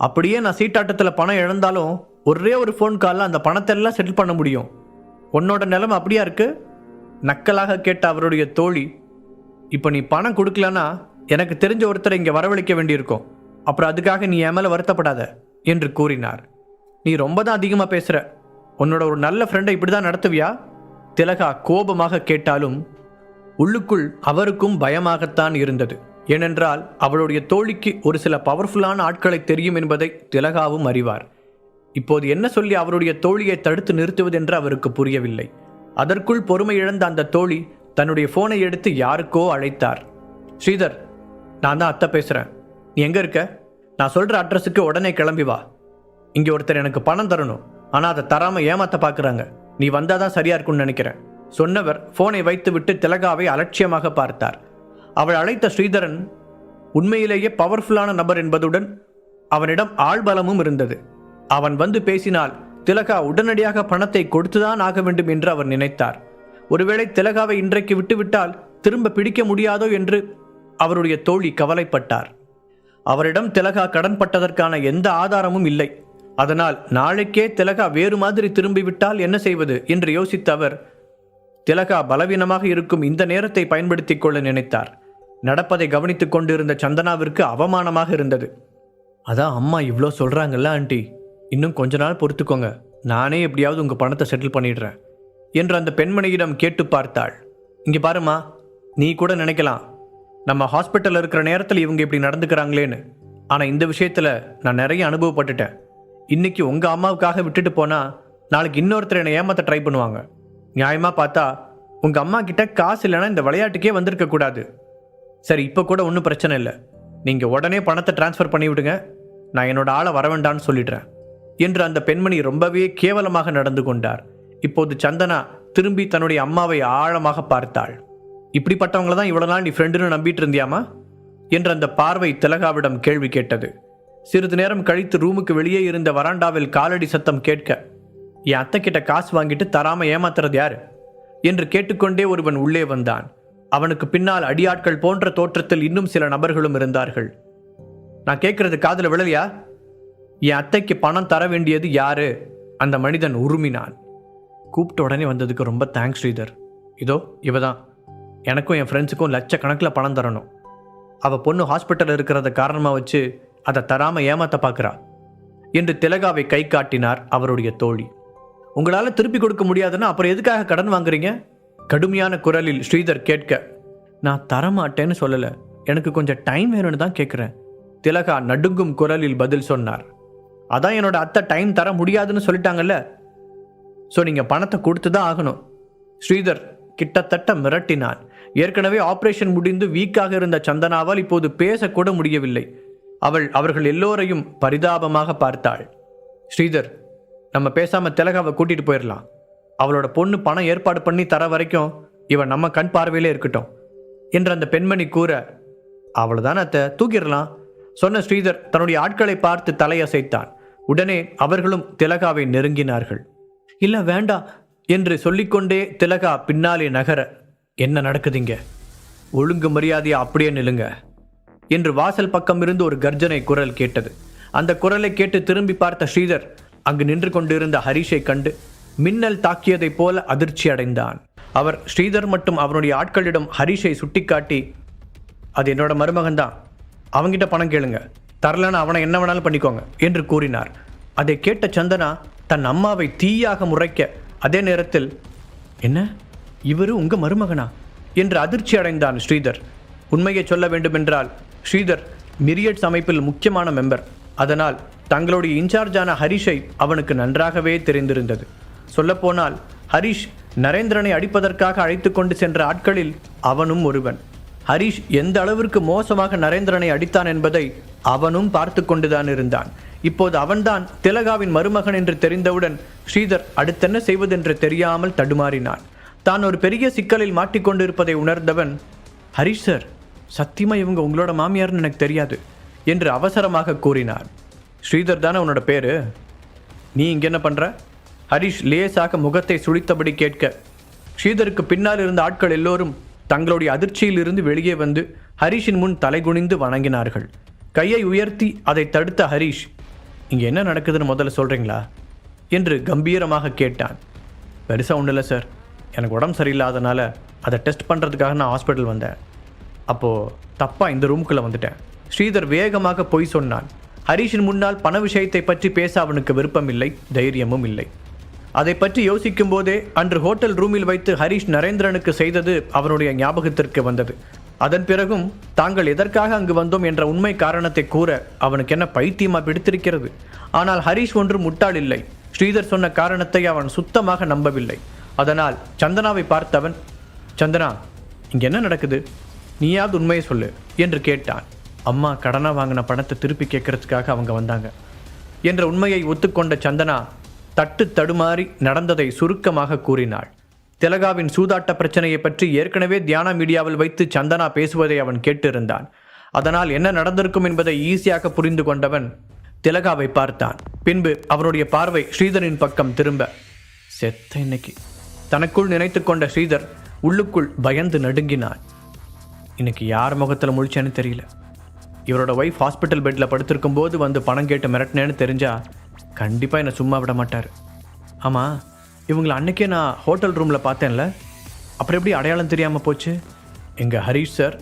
அப்படியே நான் சீட்டாட்டத்தில் பணம் இழந்தாலும் ஒரே ஒரு ஃபோன் காலில் அந்த பணத்தை எல்லாம் செட்டில் பண்ண முடியும். உன்னோட நிலைமை அப்படியா இருக்கு? நக்கலாக கேட்ட அவருடைய தோழி, இப்போ நீ பணம் கொடுக்கலன்னா எனக்கு தெரிஞ்ச ஒருத்தரை இங்கே வரவழைக்க வேண்டியிருக்கும். அப்புறம் அதுக்காக நீ என் மேலே வருத்தப்படாத என்று கூறினார். நீ ரொம்ப தான் அதிகமாக பேசுகிற. உன்னோட ஒரு நல்ல ஃப்ரெண்டை இப்படி தான் நடத்துவியா? திலகா கோபமாக கேட்டாலும் உள்ளுக்குள் அவருக்கும் பயமாகத்தான் இருந்தது. ஏனென்றால் அவளுடைய தோழிக்கு ஒரு சில பவர்ஃபுல்லான ஆட்களை தெரியும் என்பதை திலகாவும் அறிவார். இப்போது என்ன சொல்லி அவருடைய தோழியை தடுத்து நிறுத்துவதென்று அவருக்கு புரியவில்லை. அதற்குள் பொறுமை இழந்த அந்த தோழி தன்னுடைய ஃபோனை எடுத்து யாருக்கோ அழைத்தார். ஸ்ரீதர், நான் தான் அத்தை பேசுகிறேன். நீ எங்கே இருக்க? நான் சொல்கிற அட்ரஸுக்கு உடனே கிளம்பி வா. இங்கே ஒருத்தர் எனக்கு பணம் தரணும், ஆனால் அதை தராமல் ஏமாற்ற பார்க்குறாங்க. நீ வந்தால் தான் சரியாக இருக்கும்னு நினைக்கிறேன். சொன்னவர் ஃபோனை வைத்துவிட்டு திலகாவை அலட்சியமாக பார்த்தார். அவள் அழைத்த ஸ்ரீதரன் உண்மையிலேயே பவர்ஃபுல்லான நபர் என்பதுடன் அவனிடம் ஆள்பலமும் இருந்தது. அவன் வந்து பேசினால் திலகா உடனடியாக பணத்தை கொடுத்துதான் ஆக வேண்டும் என்று அவர் நினைத்தார். ஒருவேளை திலகாவை இன்றைக்கு விட்டுவிட்டால் திரும்ப பிடிக்க முடியாதோ என்று அவருடைய தோழி கவலைப்பட்டார். அவரிடம் திலகா கடன் பட்டதற்கான எந்த ஆதாரமும் இல்லை. அதனால் நாளைக்கே திலகா வேறு மாதிரி திரும்பிவிட்டால் என்ன செய்வது என்று யோசித்த அவர் திலகா பலவீனமாக இருக்கும் இந்த நேரத்தை பயன்படுத்திக் கொள்ள நினைத்தார். நடப்பதை கவனித்துக் கொண்டிருந்த சந்தனாவிற்கு அவமானமாக இருந்தது. அதான் அம்மா இவ்வளோ சொல்கிறாங்கல்ல ஆண்டி, இன்னும் கொஞ்ச நாள் பொறுத்துக்கோங்க, நானே எப்படியாவது உங்கள் பணத்தை செட்டில் பண்ணிடுறேன் என்று அந்த பெண்மணியிடம் கேட்டு பார்த்தாள். இங்கே பாருமா, நீ கூட நினைக்கலாம் நம்ம ஹாஸ்பிட்டலில் இருக்கிற நேரத்தில் இவங்க இப்படி நடந்துக்கிறாங்களேன்னு. ஆனால் இந்த விஷயத்தில் நான் நிறைய அனுபவப்பட்டுட்டேன். இன்றைக்கி உங்கள் அம்மாவுக்காக விட்டுட்டு போனால் நாளைக்கு இன்னொருத்தர் என்னை ஏமாற்ற ட்ரை பண்ணுவாங்க. நியாயமாக பார்த்தா உங்கள் அம்மா கிட்ட காசு இல்லைன்னா இந்த விளையாட்டுக்கே வந்திருக்கக்கூடாது. சரி, இப்போ கூட ஒன்றும் பிரச்சனை இல்லை. நீங்கள் உடனே பணத்தை டிரான்ஸ்ஃபர் பண்ணிவிடுங்க, நான் என்னோட ஆளை வர வேண்டான்னு சொல்லிடுறேன் என்று அந்த பெண்மணி ரொம்பவே கேவலமாக நடந்து கொண்டார். இப்போது சந்தனா திரும்பி தன்னுடைய அம்மாவை ஆழமாக பார்த்தாள். இப்படிப்பட்டவங்கள தான் இவ்வளோ நாள் நீ ஃப்ரெண்டுன்னு நம்பிட்டு இருந்தியாமா என்று அந்த பார்வை திலகாவிடம் கேள்வி கேட்டது. சிறிது நேரம் கழித்து ரூமுக்கு வெளியே இருந்த வராண்டாவில் காலடி சத்தம் கேட்க, என் அத்தை கிட்ட காசு வாங்கிட்டு தராமல் ஏமாத்துறது யாரு என்று கேட்டுக்கொண்டே ஒருவன் உள்ளே வந்தான். அவனுக்கு பின்னால் அடியாட்கள் போன்ற தோற்றத்தில் இன்னும் சில நபர்களும் இருந்தார்கள். நான் கேட்கறது காதுல விழலையா? என் அத்தைக்கு பணம் தர வேண்டியது யாரு? அந்த மனிதன் உருமினான். கூப்பிட்ட உடனே வந்ததுக்கு ரொம்ப தேங்க்ஸ் ஸ்ரீதர். இதோ இவதான், எனக்கும் என் ஃப்ரெண்ட்ஸுக்கும் லட்சக்கணக்கில் பணம் தரணும். அவள் பொண்ணு ஹாஸ்பிட்டலில் இருக்கிறத காரணமாக வச்சு அதை தராமல் ஏமாற்ற பார்க்குறா என்று திலகாவை கை காட்டினார் அவருடைய தோழி. உங்களால் திருப்பி கொடுக்க முடியாதுன்னா அப்புறம் எதுக்காக கடன் வாங்குறீங்க? கடுமையான குரலில் ஸ்ரீதர் கேட்க, நான் தரமாட்டேன்னு சொல்லலை, எனக்கு கொஞ்சம் டைம் வேணும்னு தான் கேட்குறேன். திலகா நடுங்கும் குரலில் பதில் சொன்னார். அதான் என்னோட அத்தை டைம் தர முடியாதுன்னு சொல்லிட்டாங்கல்ல, ஸோ நீங்கள் பணத்தை கொடுத்து தான் ஆகணும். ஸ்ரீதர் கிட்டத்தட்ட மிரட்டினான். ஏற்கனவே ஆபரேஷன் முடிந்து வீக்காக இருந்த சந்தனாவால் இப்போது பேசக்கூட முடியவில்லை. அவர்கள் எல்லோரையும் பரிதாபமாக பார்த்தாள். ஸ்ரீதர், நம்ம பேசாம திலகாவை கூட்டிட்டு போயிடலாம். அவளோட பொண்ணு பணம் ஏற்பாடு பண்ணி தர வரைக்கும் இவன் நம்ம கண் பார்வையிலே இருக்கட்டும் என்று அந்த பெண்மணி கூற, அவ்வளவுதான் அத்தை, தூக்கிடலாம் சொன்ன ஸ்ரீதர் தன்னுடைய ஆட்களை பார்த்து தலையசைத்தான். உடனே அவர்களும் திலகாவை நெருங்கினார்கள். இல்ல வேண்டாம் என்று சொல்லிக்கொண்டே திலகா பின்னாலே நகர, என்ன நடக்குதுங்க? ஒழுங்கு மரியாதையா அப்படியே நில்லுங்க என்று வாசல் பக்கம் இருந்து ஒரு கர்ஜனை குரல் கேட்டது. அந்த குரலை கேட்டு திரும்பி பார்த்த ஸ்ரீதர் அங்கு நின்று கொண்டிருந்த ஹரிஷை கண்டு மின்னல் தாக்கியதைப் போல அதிர்ச்சி அடைந்தான். அவர் ஸ்ரீதர் மற்றும் அவனுடைய ஆட்களிடம் ஹரிஷை சுட்டிக்காட்டி, அது என்னோட மருமகன் தான், அவங்கிட்ட பணம் கேளுங்க, தரலன்னு அவனை என்ன வேணாலும் பண்ணிக்கோங்க என்று கூறினார். அதை கேட்ட சந்தனா தன் அம்மாவை தீயாக முறைக்க, அதே நேரத்தில் என்ன இவரு உங்க மருமகனா என்று அதிர்ச்சி அடைந்தான் ஸ்ரீதர். உண்மையை சொல்ல வேண்டுமென்றால் ஸ்ரீதர் மிரியட்ஸ் அமைப்பில் முக்கியமான மெம்பர். அதனால் தங்களுடைய இன்சார்ஜான ஹரிஷை அவனுக்கு நன்றாகவே தெரிந்திருந்தது. சொல்லப்போனால் ஹரிஷ் நரேந்திரனை அடிப்பதற்காக அழைத்து கொண்டு சென்ற ஆட்களில் அவனும் ஒருவன். ஹரிஷ் எந்த அளவிற்கு மோசமாக நரேந்திரனை அடித்தான் என்பதை அவனும் பார்த்து கொண்டுதான் இருந்தான். இப்போது அவன்தான் திலகாவின் மருமகன் என்று தெரிந்தவுடன் ஸ்ரீதர் அடுத்தென்ன செய்வதென்று தெரியாமல் தடுமாறினான். தான் ஒரு பெரிய சிக்கலில் மாட்டிக்கொண்டிருப்பதை உணர்ந்தவன், ஹரிஷ் சார், சத்தியமா இவங்க உங்களோட மாமியார்னு எனக்கு தெரியாது என்று அவசரமாக கூறினார். ஸ்ரீதர் தானே உன்னோட பேரு, நீ இங்கே என்ன பண்ற? ஹரிஷ் லேசாக முகத்தை சுழித்தபடி கேட்க, ஸ்ரீதருக்கு பின்னால் இருந்த ஆட்கள் எல்லோரும் தங்களுடைய அதிர்ச்சியில் இருந்து வெளியே வந்து ஹரிஷின் முன் தலைகுனிந்து வணங்கினார்கள். கையை உயர்த்தி அதை தடுத்த ஹரிஷ், இங்கே என்ன நடக்குதுன்னு முதல்ல சொல்கிறீங்களா என்று கம்பீரமாக கேட்டான். பெருசாக ஒன்றும் இல்லை சார், எனக்கு உடம்பு சரியில்லாதனால அதை டெஸ்ட் பண்ணுறதுக்காக நான் ஹாஸ்பிட்டல் வந்தேன். அப்போது தப்பாக இந்த ரூமுக்குள்ளே வந்துட்டேன். ஸ்ரீதர் வேகமாக பொய் சொன்னான். ஹரிஷின் முன்னால் பண விஷயத்தை பற்றி பேச அவனுக்கு விருப்பம் இல்லை, தைரியமும் இல்லை. அதை பற்றி யோசிக்கும் போதே அன்று ஹோட்டல் ரூமில் வைத்து ஹரிஷ் நரேந்திரனுக்கு செய்தது அவனுடைய ஞாபகத்திற்கு வந்தது. அதன் பிறகும் தாங்கள் எதற்காக அங்கு வந்தோம் என்ற உண்மை காரணத்தை கூற அவனுக்கு என்ன பைத்தியமா பிடித்திருக்கிறது. ஆனால் ஹரிஷ் ஒன்று முட்டாள் இல்லை. ஸ்ரீதர் சொன்ன காரணத்தை அவன் சுத்தமாக நம்பவில்லை. அதனால் சந்தனாவை பார்த்தவன், சந்தனா, இங்கே என்ன நடக்குது, நீயாவது உண்மையை சொல்லு என்று கேட்டான். அம்மா கடனாக வாங்கின பணத்தை திருப்பி கேட்கறதுக்காக அவங்க வந்தாங்க என்ற உண்மையை ஒத்துக்கொண்ட சந்தனா தட்டு தடுமாறி நடந்ததை சுருக்கமாக கூறினாள். திலகாவின் சூதாட்ட பிரச்சனையை பற்றி ஏற்கனவே தியானா மீடியாவில் வைத்து சந்தனா பேசுவதை அவன் கேட்டிருந்தான். அதனால் என்ன நடந்திருக்கும் என்பதை ஈஸியாக புரிந்து கொண்டவன் திலகாவை பார்த்தான். பின்பு அவனுடைய பார்வை ஸ்ரீதரின் பக்கம் திரும்ப, செத்த இன்னைக்கு தனக்குள் நினைத்து கொண்ட ஸ்ரீதர் உள்ளுக்குள் பயந்து நடுங்கினான். இன்னைக்கு யார் முகத்தில் முழிச்சேன்னு தெரியல. இவரோட ஒய்ஃப் ஹாஸ்பிட்டல் பெட்டில் படுத்திருக்கும் போது வந்து பணம் கேட்டு மிரட்டினேன்னு தெரிஞ்சா கண்டிப்பாக என்னை சும்மா விட மாட்டார். ஆமாம், இவங்களை அன்னைக்கே நான் ஹோட்டல் ரூமில் பார்த்தேன்ல, அப்புறம் எப்படி அடையாளம் தெரியாமல் போச்சு? எங்கள் ஹரீஷ் சார்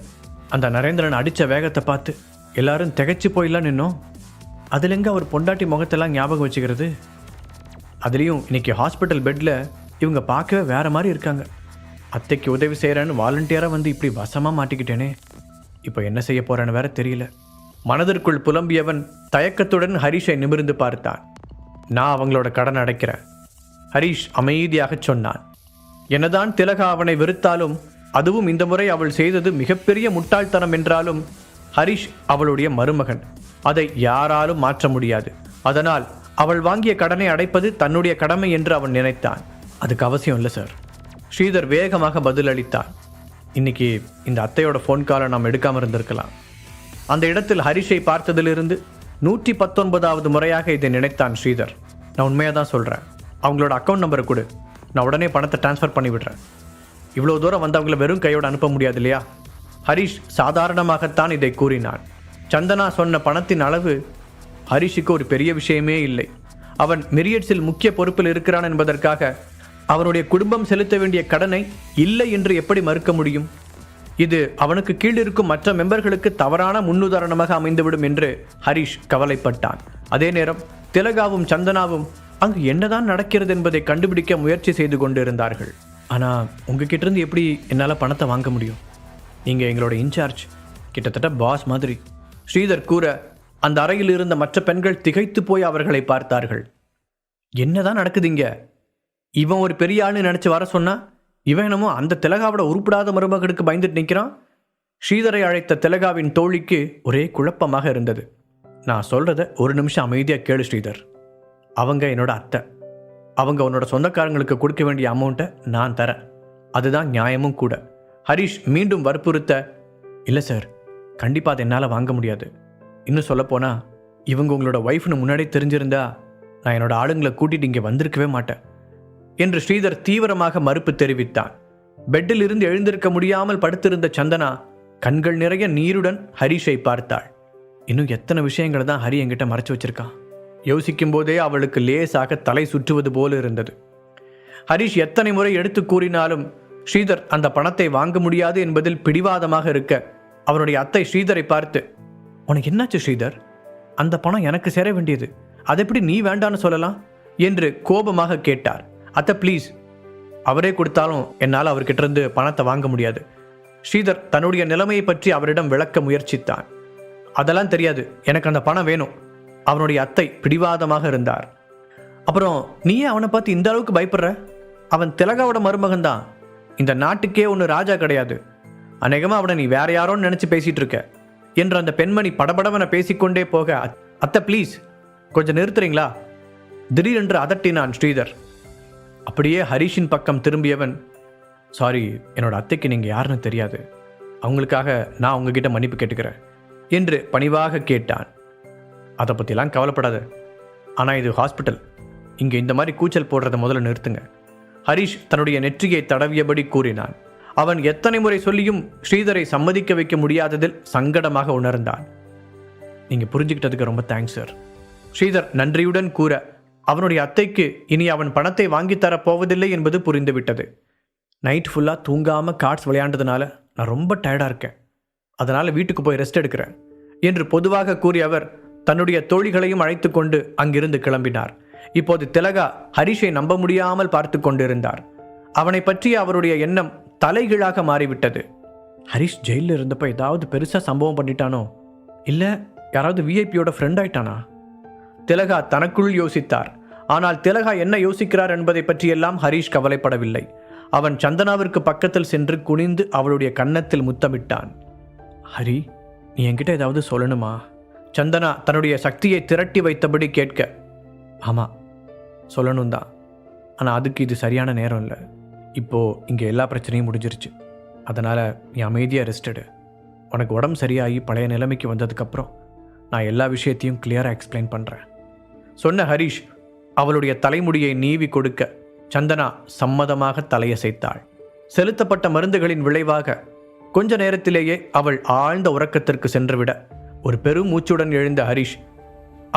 அந்த நரேந்திரன் அடித்த வேகத்தை பார்த்து எல்லாரும் திகைச்சு போயிடலாம் நின்னோம். அதில் எங்கே அவர் பொண்டாட்டி முகத்தெல்லாம் ஞாபகம் வச்சுக்கிறது? அதுலேயும் இன்னைக்கு ஹாஸ்பிட்டல் பெட்டில் இவங்க பார்க்கவே வேறு மாதிரி இருக்காங்க. அத்தைக்கு உதவி செய்கிறேன்னு வாலண்டியராக வந்து இப்படி வசமாக மாட்டிக்கிட்டேனே, இப்போ என்ன செய்ய போகிறேன்னு வேற தெரியல. மனதிற்குள் புலம்பியவன் தயக்கத்துடன் ஹரிஷை நிமிர்ந்து பார்த்தான். நான் அவங்களோட கடன் அடைக்கிறேன், ஹரிஷ் அமைதியாக சொன்னான். என்னதான் திலகா அவனை வெறுத்தாலும், அதுவும் இந்த முறை அவள் செய்தது மிகப்பெரிய முட்டாள்தனம் என்றாலும், ஹரிஷ் அவளுடைய மருமகன், அதை யாராலும் மாற்ற முடியாது. அதனால் அவள் வாங்கிய கடனை அடைப்பது தன்னுடைய கடமை என்று அவன் நினைத்தான். அதுக்கு அவசியம் இல்லை சார், ஸ்ரீதர் வேகமாக பதிலளித்தான். இன்னைக்கு இந்த அத்தையோட ஃபோன் காலை நாம் எடுக்காமல் இருந்திருக்கலாம். அந்த இடத்தில் ஹரிஷை பார்த்ததிலிருந்து 119வது முறையாக இதை நினைத்தான் ஸ்ரீதர். நான் உண்மையாக தான் சொல்கிறேன், அவங்களோட அக்கௌண்ட் நம்பரை கொடு, நான் உடனே பணத்தை டிரான்ஸ்ஃபர் பண்ணிவிடுறேன். இவ்வளோ தூரம் வந்தவங்களை வெறும் கையோடு அனுப்ப முடியாது இல்லையா? ஹரிஷ் சாதாரணமாகத்தான் இதை கூறினான். சந்தனா சொன்ன பணத்தின் அளவு ஹரிஷுக்கு ஒரு பெரிய விஷயமே இல்லை. அவன் மெரியட்ஸில் முக்கிய பொறுப்பில் இருக்கிறான் என்பதற்காக அவனுடைய குடும்பம் செலுத்த வேண்டிய கடனை இல்லை என்று எப்படி மறுக்க முடியும்? இது அவனுக்கு கீழ் இருக்கும் மற்ற மெம்பர்களுக்கு தவறான முன்னுதாரணமாக அமைந்துவிடும் என்று ஹரிஷ் கவலைப்பட்டான். அதே நேரம் திலகாவும் சந்தனாவும் அங்கு என்னதான் நடக்கிறது என்பதை கண்டுபிடிக்க முயற்சி செய்து கொண்டிருந்தார்கள். ஆனால் உங்ககிட்ட இருந்து எப்படி என்னால் பணத்தை வாங்க முடியும்? நீங்கள் எங்களோட இன்சார்ஜ், கிட்டத்தட்ட பாஸ் மாதிரி ஸ்ரீதர் கூற அந்த அறையில் இருந்த மற்ற பெண்கள் திகைத்து போய் அவர்களை பார்த்தார்கள். என்னதான் நடக்குதுங்க? இவன் ஒரு பெரிய ஆள்னு நினச்சி வர சொன்னா, இவன் என்னமோ அந்த திலகாவோட உருப்படாத மருமகனுக்கு பயந்துட்டு நிற்கிறான். ஸ்ரீதரை அழைத்த திலகாவின் தோழிக்கு ஒரே குழப்பமாக இருந்தது. நான் சொல்கிறத ஒரு நிமிஷம் அமைதியாக கேளு ஸ்ரீதர். அவங்க என்னோட அத்தை, அவங்க உன்னோட சொந்தக்காரங்களுக்கு கொடுக்க வேண்டிய அமௌண்ட்டை நான் தரேன், அதுதான் நியாயமும் கூட. ஹரிஷ் மீண்டும் வற்புறுத்த, இல்லை சார், கண்டிப்பாக அதை என்னால் வாங்க முடியாது. இன்னும் சொல்லப்போனால் இவங்க உங்களோட ஒய்ஃப்னு முன்னாடி தெரிஞ்சிருந்தா நான் என்னோட ஆளுங்களை கூட்டிகிட்டு இங்கே வந்திருக்கவே மாட்டேன் என்று ஸ்ரீதர் தீவிரமாக மறுப்பு தெரிவித்தான். பெட்டில் இருந்து எழுந்திருக்க முடியாமல் படுத்திருந்த சந்தனா கண்கள் நிறைய நீருடன் ஹரிஷை பார்த்தாள். இன்னும் எத்தனை விஷயங்களை தான் ஹரி என்கிட்ட மறைச்சு வச்சிருக்கான். யோசிக்கும் போதே அவளுக்கு லேசாக தலை சுற்றுவது போல இருந்தது. ஹரிஷ் எத்தனை முறை எடுத்து கூறினாலும் ஸ்ரீதர் அந்த பணத்தை வாங்க முடியாது என்பதில் பிடிவாதமாக இருக்க, அவனுடைய அத்தை ஸ்ரீதரை பார்த்து, உனக்கு என்னாச்சு ஸ்ரீதர்? அந்த பணம் எனக்கு சேர வேண்டியது, அதை எப்படி நீ வேண்டான்னு சொல்லலாம் என்று கோபமாக கேட்டார். அத்தை ப்ளீஸ், அவரே கொடுத்தாலும் என்னால் அவர்கிட்ட இருந்து பணத்தை வாங்க முடியாது. ஸ்ரீதர் தன்னுடைய நிலைமையை பற்றி அவரிடம் விளக்க முயற்சித்தான். அதெல்லாம் தெரியாது, எனக்கு அந்த பணம் வேணும். அவனுடைய அத்தை பிடிவாதமாக இருந்தார். அப்புறம் நீயே அவனை பார்த்து இந்த அளவுக்கு பயப்படுற? அவன் திலகாவோட மருமகன் தான், இந்த நாட்டுக்கே ஒன்று ராஜா கிடையாது. அநேகமாக அவனை நீ வேற யாரோன்னு நினச்சி பேசிகிட்டு இருக்க என்று அந்த பெண்மணி படபடவனை பேசிக்கொண்டே போக, அத்தை ப்ளீஸ் கொஞ்சம் நிறுத்துறீங்களா? திடீரென்று அதட்டினான் ஸ்ரீதர். அப்படியே ஹரிஷின் பக்கம் திரும்பியவன், சாரி, என்னோட அத்தைக்கு நீங்கள் யாருன்னு தெரியாது, அவங்களுக்காக நான் உங்ககிட்ட மன்னிப்பு கேட்டுக்கிறேன் என்று பணிவாக கேட்டான். அதை பற்றிலாம் கவலைப்படாத, ஆனால் இது ஹாஸ்பிட்டல், இங்கே இந்த மாதிரி கூச்சல் போடுறதை முதல்ல நிறுத்துங்க. ஹரிஷ் தன்னுடைய நெற்றியை தடவியபடி கூறினான். அவன் எத்தனை முறை சொல்லியும் ஸ்ரீதரை சம்மதிக்க வைக்க முடியாததில் சங்கடமாக உணர்ந்தான். நீங்கள் புரிஞ்சுக்கிட்டதுக்கு ரொம்ப தேங்க்ஸ் சார். ஸ்ரீதர் நன்றியுடன் கூற அவனுடைய அத்தைக்கு இனி அவன் பணத்தை வாங்கி தரப்போவதில்லை என்பது புரிந்துவிட்டது. நைட் ஃபுல்லாக தூங்காமல் கார்ட்ஸ் விளையாண்டதுனால நான் ரொம்ப டயர்டாக இருக்கேன், அதனால் வீட்டுக்கு போய் ரெஸ்ட் எடுக்கிறேன் என்று பொதுவாக கூறிய அவர் தன்னுடைய தோழிகளையும் அழைத்து கொண்டு அங்கிருந்து கிளம்பினார். இப்போது திலகா ஹரிஷை நம்ப முடியாமல் பார்த்து கொண்டிருந்தார். அவனை பற்றிய அவருடைய எண்ணம் தலைகீழாக மாறிவிட்டது. ஹரிஷ் ஜெயிலில் இருந்தப்போ ஏதாவது பெருசாக சம்பவம் பண்ணிட்டானோ, இல்லை யாராவது விஐபியோட ஃப்ரெண்ட் ஆயிட்டானா? திலகா தனக்குள் யோசித்தார். ஆனால் திலகா என்ன யோசிக்கிறார் என்பதை பற்றியெல்லாம் ஹரிஷ் கவலைப்படவில்லை. அவன் சந்தனாவிற்கு பக்கத்தில் சென்று குனிந்து அவளுடைய கன்னத்தில் முத்தமிட்டான். ஹரி, நீ என்கிட்ட ஏதாவது சொல்லணுமா? சந்தனா தன்னுடைய சக்தியை திரட்டி வைத்தபடி கேட்க, ஆமாம் சொல்லணும் தான், ஆனால் அதுக்கு இது சரியான நேரம் இல்லை. இப்போது இங்கே எல்லா பிரச்சனையும் முடிஞ்சிருச்சு, அதனால் நீ அமைதியாக ரெஸ்ட் எடு. உனக்கு உடம்பு சரியாகி பழைய நிலைமைக்கு வந்ததுக்கப்புறம் நான் எல்லா விஷயத்தையும் கிளியராக எக்ஸ்பிளைன் பண்ணுறேன் சொன்ன ஹரிஷ் அவளுடைய தலைமுடியை நீவி கொடுக்க சந்தனா சம்மதமாக தலையசைத்தாள். செலுத்தப்பட்ட மருந்துகளின் விளைவாக கொஞ்ச நேரத்திலேயே அவள் ஆழ்ந்த உறக்கத்திற்கு சென்றுவிட ஒரு பெரும் மூச்சுடன் எழுந்த ஹரிஷ்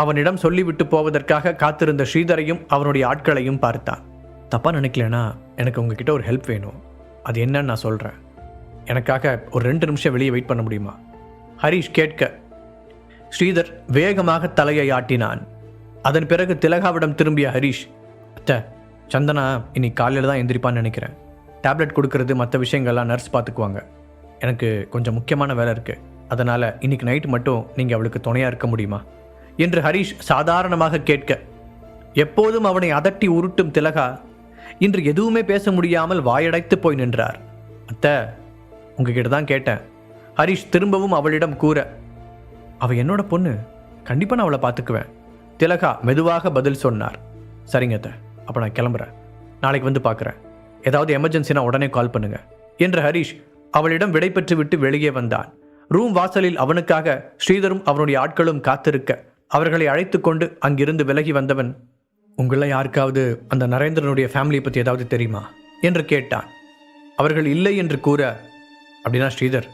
அவனிடம் சொல்லிவிட்டு போவதற்காக காத்திருந்த ஸ்ரீதரையும் அவனுடைய ஆட்களையும் பார்த்தான். தப்பாக நினைக்கலனா எனக்கு உங்ககிட்ட ஒரு ஹெல்ப் வேணும், அது என்னன்னு நான் சொல்கிறேன். எனக்காக ஒரு 2 நிமிஷம் வெளியே வெயிட் பண்ண முடியுமா? ஹரிஷ் கேட்க ஸ்ரீதர் வேகமாக தலையை ஆட்டினான். அதன் பிறகு திலகாவிடம் திரும்பிய ஹரிஷ், அத்தை, சந்தனா இன்னைக்கு காலையில் தான் எந்திரிப்பான்னு நினைக்கிறேன். டேப்லெட் கொடுக்கறது மற்ற விஷயங்கள்லாம் நர்ஸ் பார்த்துக்குவாங்க. எனக்கு கொஞ்சம் முக்கியமான வேலை இருக்குது, அதனால் இன்னைக்கு நைட்டு மட்டும் நீங்கள் அவளுக்கு துணையாக இருக்க முடியுமா என்று ஹரிஷ் சாதாரணமாக கேட்க, எப்போதும் அவனை அதட்டி உருட்டும் திலகா இன்று எதுவுமே பேச முடியாமல் வாயடைத்து போய் நின்றார். அத்தை, உங்ககிட்ட தான் கேட்டேன். ஹரிஷ் திரும்பவும் அவளிடம் கூற, அவள் என்னோட பொண்ணு, கண்டிப்பாக நான் அவளை பார்த்துக்குவேன். திலகா மெதுவாக பதில் சொன்னார். சரிங்க அத்தை, அப்போ நான் கிளம்புறேன், நாளைக்கு வந்து பார்க்குறேன். ஏதாவது எமர்ஜென்சினா உடனே கால் பண்ணுங்க என்று ஹரிஷ் அவளிடம் விடை பெற்று விட்டு வெளியே வந்தான். ரூம் வாசலில் அவனுக்காக ஸ்ரீதரும் அவனுடைய ஆட்களும் காத்திருக்க அவர்களை அழைத்து கொண்டு அங்கிருந்து விலகி வந்தவன், உங்களில் யாருக்காவது அந்த நரேந்திரனுடைய ஃபேமிலியை பற்றி ஏதாவது தெரியுமா என்று கேட்டான். அவர்கள் இல்லை என்று கூற, அப்படின்னா ஸ்ரீதர்,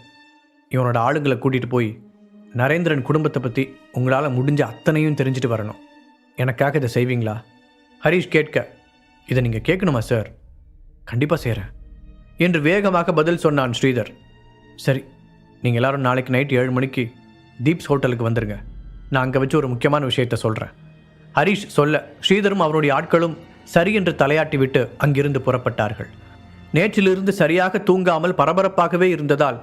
இவனோட ஆளுங்களை கூட்டிகிட்டு போய் நரேந்திரன் குடும்பத்தை பற்றி உங்களால் முடிஞ்ச அத்தனையும் தெரிஞ்சுட்டு வரணும். எனக்காக இதை செய்வீங்களா? ஹரிஷ் கேட்க, இதை நீங்கள் கேட்கணுமா சார்? கண்டிப்பாக செய்கிறேன் என்று வேகமாக பதில் சொன்னான் ஸ்ரீதர். சரி, நீங்கள் எல்லாரும் நாளைக்கு நைட் 7 மணிக்கு தீப்ஸ் ஹோட்டலுக்கு வந்துடுங்க, நான் அங்கே வச்சு ஒரு முக்கியமான விஷயத்தை சொல்கிறேன். ஹரிஷ் சொல்ல ஸ்ரீதரும் அவருடைய ஆட்களும் சரி என்று தலையாட்டி விட்டு அங்கிருந்து புறப்பட்டார்கள். நேற்றிலிருந்து சரியாக தூங்காமல் பரபரப்பாகவே இருந்ததால்